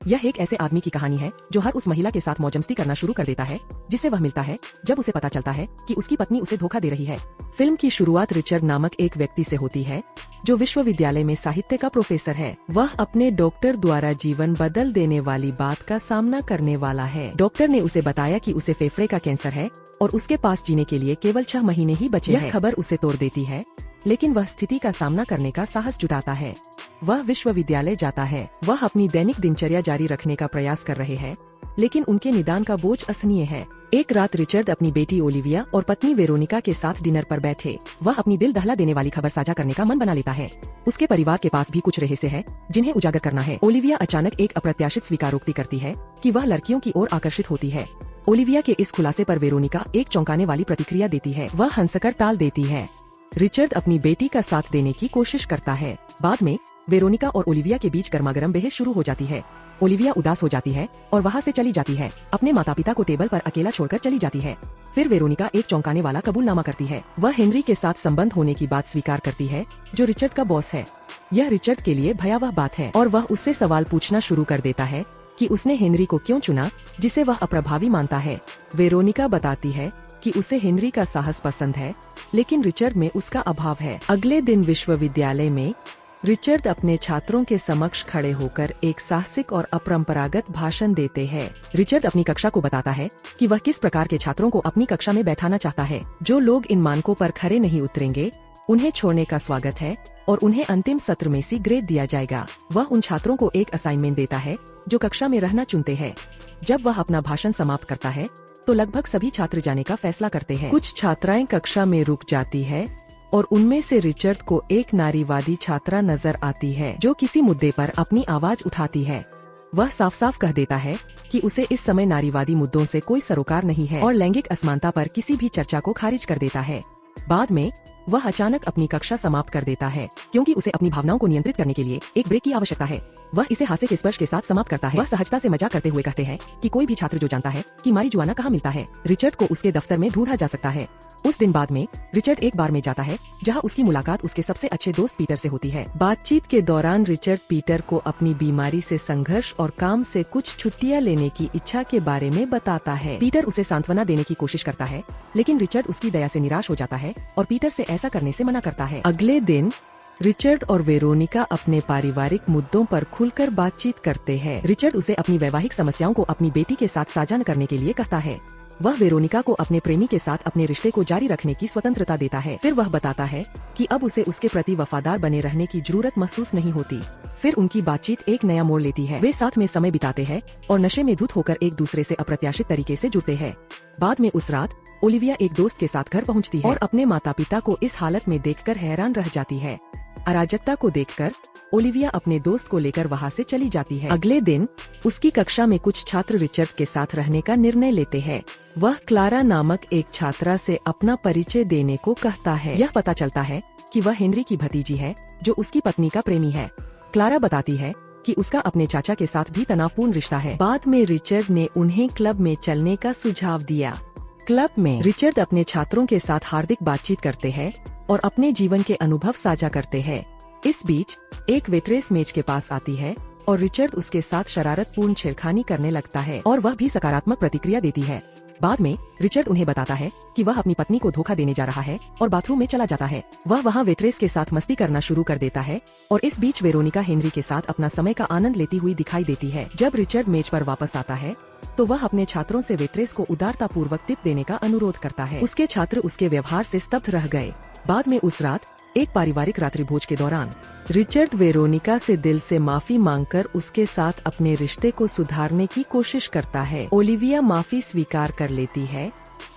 यह एक ऐसे आदमी की कहानी है जो हर उस महिला के साथ मौजमस्ती करना शुरू कर देता है जिससे वह मिलता है जब उसे पता चलता है कि उसकी पत्नी उसे धोखा दे रही है। फिल्म की शुरुआत रिचर्ड नामक एक व्यक्ति से होती है जो विश्वविद्यालय में साहित्य का प्रोफेसर है। वह अपने डॉक्टर द्वारा जीवन बदल देने वाली बात का सामना करने वाला है। डॉक्टर ने उसे बताया कि उसे फेफड़े का कैंसर है और उसके पास जीने के लिए केवल 6 महीने ही बचे हैं। यह खबर उसे तोड़ देती है, लेकिन वह स्थिति का सामना करने का साहस जुटाता है। वह विश्वविद्यालय जाता है। वह अपनी दैनिक दिनचर्या जारी रखने का प्रयास कर रहे हैं, लेकिन उनके निदान का बोझ असहनीय है। एक रात रिचर्ड अपनी बेटी ओलिविया और पत्नी वेरोनिका के साथ डिनर पर बैठे। वह अपनी दिल दहला देने वाली खबर साझा करने का मन बना लेता है। उसके परिवार के पास भी कुछ रहस्य है जिन्हें उजागर करना है। ओलिविया अचानक एक अप्रत्याशित स्वीकारोक्ति करती है कि वह लड़कियों की ओर आकर्षित होती है। ओलिविया के इस खुलासे पर वेरोनिका एक चौंकाने वाली प्रतिक्रिया देती है। वह हंसकर टाल देती है। रिचर्ड अपनी बेटी का साथ देने की कोशिश करता है। बाद में वेरोनिका और ओलिविया के बीच गर्मागर्म बहस शुरू हो जाती है। ओलिविया उदास हो जाती है और वहाँ से चली जाती है। अपने माता पिता को टेबल पर अकेला छोड़कर चली जाती है। फिर वेरोनिका एक चौंकाने वाला कबूलनामा करती है। वह हेनरी के साथ संबंध होने की बात स्वीकार करती है, जो रिचर्ड का बॉस है। यह रिचर्ड के लिए भयावह बात है और वह उससे सवाल पूछना शुरू कर देता है कि उसने हेनरी को क्यों चुना, जिसे वह अप्रभावी मानता है। वेरोनिका बताती है कि उसे हेनरी का साहस पसंद है, लेकिन रिचर्ड में उसका अभाव है। अगले दिन विश्वविद्यालय में रिचर्ड अपने छात्रों के समक्ष खड़े होकर एक साहसिक और अपरंपरागत भाषण देते हैं। रिचर्ड अपनी कक्षा को बताता है कि वह किस प्रकार के छात्रों को अपनी कक्षा में बैठाना चाहता है। जो लोग इन मानकों पर खरे नहीं उतरेंगे, उन्हें छोड़ने का स्वागत है और उन्हें अंतिम सत्र में सी ग्रेड दिया जाएगा। वह उन छात्रों को एक असाइनमेंट देता है जो कक्षा में रहना चुनते हैं। जब वह अपना भाषण समाप्त करता है तो लगभग सभी छात्र जाने का फैसला करते हैं। कुछ छात्राएं कक्षा में रुक जाती है और उनमें से रिचर्ड को एक नारीवादी छात्रा नजर आती है जो किसी मुद्दे पर अपनी आवाज उठाती है। वह साफ साफ कह देता है कि उसे इस समय नारीवादी मुद्दों से कोई सरोकार नहीं है और लैंगिक असमानता पर किसी भी चर्चा को खारिज कर देता है। बाद में वह अचानक अपनी कक्षा समाप्त कर देता है क्योंकि उसे अपनी भावनाओं को नियंत्रित करने के लिए एक ब्रेक की आवश्यकता है। वह इसे हास्य के स्पर्श के साथ समाप्त करता है। वह सहजता से मजाक करते हुए कहते हैं कि कोई भी छात्र जो जानता है कि मारिजुआना कहाँ मिलता है, रिचर्ड को उसके दफ्तर में ढूंढा जा सकता है। उस दिन बाद में रिचर्ड एक बार में जाता है जहाँ उसकी मुलाकात उसके सबसे अच्छे दोस्त पीटर से होती है। बातचीत के दौरान रिचर्ड पीटर को अपनी बीमारी से संघर्ष और काम से कुछ छुट्टियां लेने की इच्छा के बारे में बताता है। पीटर उसे सांत्वना देने की कोशिश करता है, लेकिन रिचर्ड उसकी दया से निराश हो जाता है और पीटर से ऐसा करने से मना करता है। अगले दिन रिचर्ड और वेरोनिका अपने पारिवारिक मुद्दों पर खुलकर बातचीत करते हैं। रिचर्ड उसे अपनी वैवाहिक समस्याओं को अपनी बेटी के साथ साझा करने के लिए कहता है। वह वेरोनिका को अपने प्रेमी के साथ अपने रिश्ते को जारी रखने की स्वतंत्रता देता है। फिर वह बताता है कि अब उसे उसके प्रति वफादार बने रहने की जरूरत महसूस नहीं होती। फिर उनकी बातचीत एक नया मोड़ लेती है। वे साथ में समय बिताते हैं और नशे में धुत होकर एक दूसरे से अप्रत्याशित तरीके से जुड़ते हैं। बाद में उस रात ओलिविया एक दोस्त के साथ घर पहुंचती है और अपने माता पिता को इस हालत में देखकर हैरान रह जाती है। अराजकता को देखकर ओलिविया अपने दोस्त को लेकर वहाँ से चली जाती है। अगले दिन उसकी कक्षा में कुछ छात्र रिचर्ड के साथ रहने का निर्णय लेते हैं। वह क्लारा नामक एक छात्रा से अपना परिचय देने को कहता है। यह पता चलता है कि वह हेनरी की भतीजी है जो उसकी पत्नी का प्रेमी है। क्लारा बताती है कि उसका अपने चाचा के साथ भी तनावपूर्ण रिश्ता है। बाद में रिचर्ड ने उन्हें क्लब में चलने का सुझाव दिया। क्लब में रिचर्ड अपने छात्रों के साथ हार्दिक बातचीत करते हैं और अपने जीवन के अनुभव साझा करते हैं। इस बीच एक वेट्रेस मेज के पास आती है और रिचर्ड उसके साथ शरारतपूर्ण छेड़खानी करने लगता है और वह भी सकारात्मक प्रतिक्रिया देती है। बाद में रिचर्ड उन्हें बताता है कि वह अपनी पत्नी को धोखा देने जा रहा है और बाथरूम में चला जाता है। वह वहाँ वेट्रेस के साथ मस्ती करना शुरू कर देता है और इस बीच वेरोनिका हेनरी के साथ अपना समय का आनंद लेती हुई दिखाई देती है। जब रिचर्ड मेज पर वापस आता है तो वह अपने छात्रों से वेट्रेस को उदारता पूर्वक टिप देने का अनुरोध करता है। उसके छात्र उसके व्यवहार से स्तब्ध रह गए। बाद में उस रात एक पारिवारिक रात्रि भोज के दौरान रिचर्ड वेरोनिका से दिल से माफी मांगकर उसके साथ अपने रिश्ते को सुधारने की कोशिश करता है। ओलिविया माफी स्वीकार कर लेती है,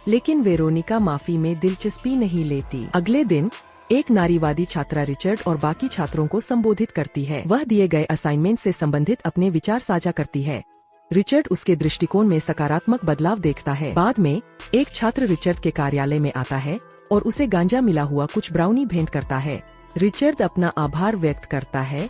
लेकिन वेरोनिका माफी में दिलचस्पी नहीं लेती। अगले दिन एक नारीवादी छात्रा रिचर्ड और बाकी छात्रों को संबोधित करती है। वह दिए गए असाइनमेंट से संबंधित अपने विचार साझा करती है। रिचर्ड उसके दृष्टिकोण में सकारात्मक बदलाव देखता है। बाद में एक छात्र रिचर्ड के कार्यालय में आता है और उसे गांजा मिला हुआ कुछ ब्राउनी भेंट करता है। रिचर्ड अपना आभार व्यक्त करता है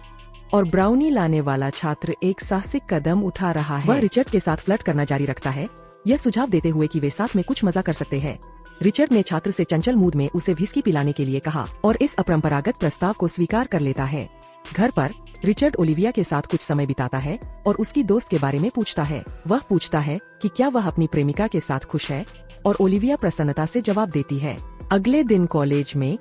और ब्राउनी लाने वाला छात्र एक साहसिक कदम उठा रहा है। वह रिचर्ड के साथ फ्लर्ट करना जारी रखता है, यह सुझाव देते हुए कि वे साथ में कुछ मजा कर सकते हैं। रिचर्ड ने छात्र से चंचल मूड में उसे व्हिस्की पिलाने के लिए कहा और इस अपरंपरागत प्रस्ताव को स्वीकार कर लेता है। घर पर रिचर्ड ओलिविया के साथ कुछ समय बिताता है और उसकी दोस्त के बारे में पूछता है। वह पूछता है कि क्या वह अपनी प्रेमिका के साथ खुश है और ओलिविया प्रसन्नता से जवाब देती है। अगले दिन कॉलेज में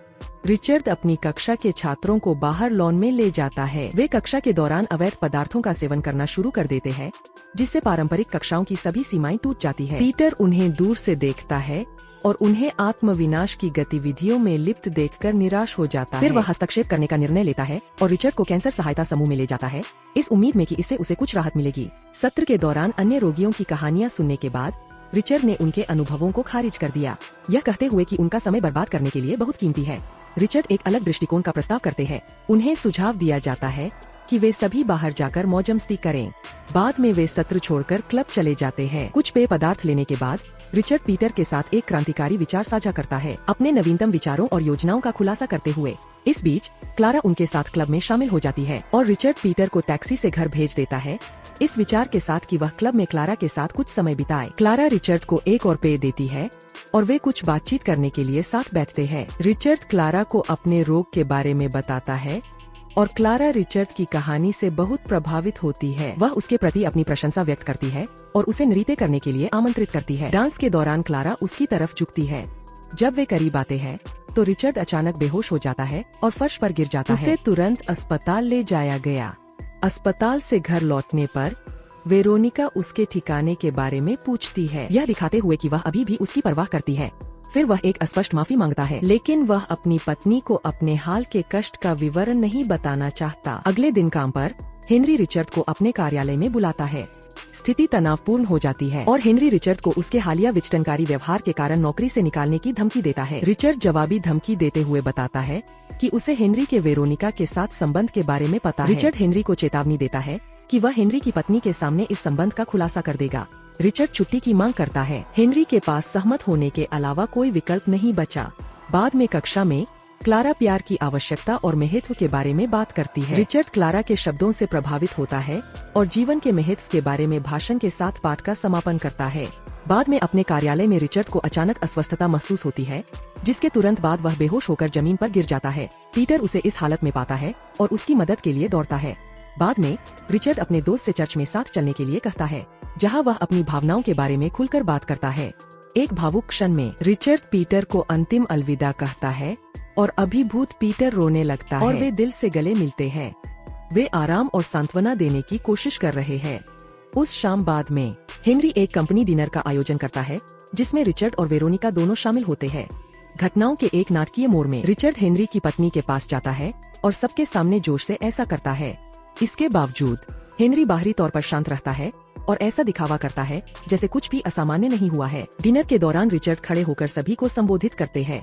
रिचर्ड अपनी कक्षा के छात्रों को बाहर लॉन में ले जाता है। वे कक्षा के दौरान अवैध पदार्थों का सेवन करना शुरू कर देते हैं, जिससे पारंपरिक कक्षाओं की सभी सीमाएं टूट जाती है। पीटर उन्हें दूर से देखता है और उन्हें आत्मविनाश की गतिविधियों में लिप्त देखकर निराश हो जाता है। फिर वह हस्तक्षेप करने का निर्णय लेता है और रिचर्ड को कैंसर सहायता समूह में ले जाता है, इस उम्मीद में कि इससे उसे कुछ राहत मिलेगी। सत्र के दौरान अन्य रोगियों की कहानियां सुनने के बाद रिचर्ड ने उनके अनुभवों को खारिज कर दिया, यह कहते हुए कि उनका समय बर्बाद करने के लिए बहुत कीमती है। रिचर्ड एक अलग दृष्टिकोण का प्रस्ताव करते हैं। उन्हें सुझाव दिया जाता है कि वे सभी बाहर जाकर मौजमस्ती करें। बाद में वे सत्र छोड़कर क्लब चले जाते हैं। कुछ पेय पदार्थ लेने के बाद रिचर्ड पीटर के साथ एक क्रांतिकारी विचार साझा करता है, अपने नवीनतम विचारों और योजनाओं का खुलासा करते हुए। इस बीच क्लारा उनके साथ क्लब में शामिल हो जाती है और रिचर्ड पीटर को टैक्सी से घर भेज देता है, इस विचार के साथ कि वह क्लब में क्लारा के साथ कुछ समय बिताए। क्लारा रिचर्ड को एक और पेय देती है और वे कुछ बातचीत करने के लिए साथ बैठते हैं। रिचर्ड क्लारा को अपने रोग के बारे में बताता है और क्लारा रिचर्ड की कहानी से बहुत प्रभावित होती है। वह उसके प्रति अपनी प्रशंसा व्यक्त करती है और उसे नृत्य करने के लिए आमंत्रित करती है। डांस के दौरान क्लारा उसकी तरफ झुकती है। जब वे करीब आते हैं तो रिचर्ड अचानक बेहोश हो जाता है और फर्श पर गिर जाता है। उसे तुरंत अस्पताल ले जाया गया। अस्पताल से घर लौटने पर वेरोनिका उसके ठिकाने के बारे में पूछती है, यह दिखाते हुए कि वह अभी भी उसकी परवाह करती है। फिर वह एक अस्पष्ट माफी मांगता है, लेकिन वह अपनी पत्नी को अपने हाल के कष्ट का विवरण नहीं बताना चाहता। अगले दिन काम पर हेनरी रिचर्ड को अपने कार्यालय में बुलाता है। स्थिति तनावपूर्ण हो जाती है और हेनरी रिचर्ड को उसके हालिया विचटनकारी व्यवहार के कारण नौकरी से निकालने की धमकी देता है। रिचर्ड जवाबी धमकी देते हुए बताता है कि उसे हेनरी के वेरोनिका के साथ संबंध के बारे में पता है। रिचर्ड हेनरी को चेतावनी देता है कि वह हेनरी की पत्नी के सामने इस संबंध का खुलासा कर देगा। रिचर्ड छुट्टी की मांग करता है। हेनरी के पास सहमत होने के अलावा कोई विकल्प नहीं बचा। बाद में कक्षा में क्लारा प्यार की आवश्यकता और महत्व के बारे में बात करती है। रिचर्ड क्लारा के शब्दों से प्रभावित होता है और जीवन के महत्व के बारे में भाषण के साथ पाठ का समापन करता है। बाद में अपने कार्यालय में रिचर्ड को अचानक अस्वस्थता महसूस होती है, जिसके तुरंत बाद वह बेहोश होकर जमीन पर गिर जाता है। पीटर उसे इस हालत में पाता है और उसकी मदद के लिए दौड़ता है। बाद में रिचर्ड अपने दोस्त से चर्च में साथ चलने के लिए कहता है, जहां वह अपनी भावनाओं के बारे में खुलकर बात करता है। एक भावुक क्षण में रिचर्ड पीटर को अंतिम अलविदा कहता है और अभिभूत पीटर रोने लगता है और वे दिल से गले मिलते हैं। वे आराम और सांत्वना देने की कोशिश कर रहे हैं। उस शाम बाद में हेनरी एक कंपनी डिनर का आयोजन करता है, जिसमें रिचर्ड और वेरोनिका दोनों शामिल होते हैं। घटनाओं के एक नाटकीय मोड़ में रिचर्ड हेनरी की पत्नी के पास जाता है और सबके सामने जोश से ऐसा करता है। इसके बावजूद हेनरी बाहरी तौर पर शांत रहता है और ऐसा दिखावा करता है जैसे कुछ भी असामान्य नहीं हुआ है। डिनर के दौरान रिचर्ड खड़े होकर सभी को संबोधित करते हैं।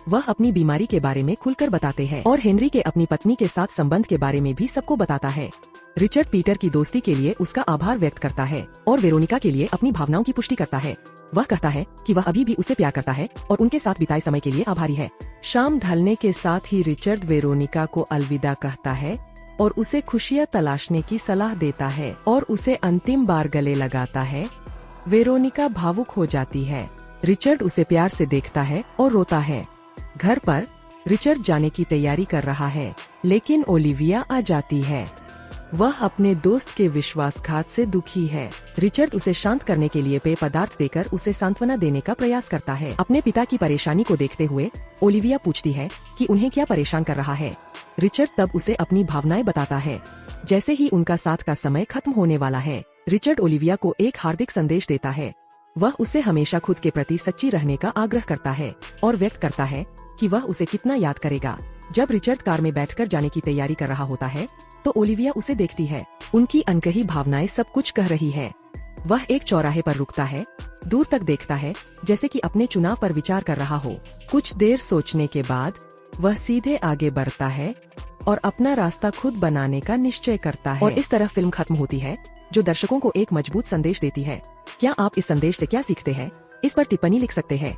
वह अपनी बीमारी के बारे में खुलकर बताते हैं और हेनरी के अपनी पत्नी के साथ संबंध के बारे में भी सबको बताता है। रिचर्ड पीटर की दोस्ती के लिए उसका आभार व्यक्त करता है और वेरोनिका के लिए अपनी भावनाओं की पुष्टि करता है। वह कहता है कि वह अभी भी उसे प्यार करता है और उनके साथ बिताए समय के लिए आभारी है। शाम ढलने के साथ ही रिचर्ड वेरोनिका को अलविदा कहता है और उसे खुशियां तलाशने की सलाह देता है और उसे अंतिम बार गले लगाता है। वेरोनिका भावुक हो जाती है। रिचर्ड उसे प्यार से देखता है और रोता है। घर पर रिचर्ड जाने की तैयारी कर रहा है, लेकिन ओलिविया आ जाती है। वह अपने दोस्त के विश्वासघात से दुखी है। रिचर्ड उसे शांत करने के लिए पेय पदार्थ देकर उसे सांत्वना देने का प्रयास करता है। अपने पिता की परेशानी को देखते हुए ओलिविया पूछती है कि उन्हें क्या परेशान कर रहा है। रिचर्ड तब उसे अपनी भावनाएं बताता है। जैसे ही उनका साथ का समय खत्म होने वाला है, रिचर्ड ओलिविया को एक हार्दिक संदेश देता है। वह उसे हमेशा खुद के प्रति सच्ची रहने का आग्रह करता है और व्यक्त करता है कि वह उसे कितना याद करेगा। जब रिचर्ड कार में बैठकर जाने की तैयारी कर रहा होता है, तो ओलिविया उसे देखती है। उनकी अनकही भावनाएं सब कुछ कह रही है। वह एक चौराहे पर रुकता है, दूर तक देखता है, जैसे कि अपने चुनाव पर विचार कर रहा हो। कुछ देर सोचने के बाद वह सीधे आगे बढ़ता है और अपना रास्ता खुद बनाने का निश्चय करता है। और इस तरह फिल्म खत्म होती है, जो दर्शकों को एक मजबूत संदेश देती है। क्या आप इस संदेश से क्या सीखते हैं? इस पर टिप्पणी लिख सकते हैं।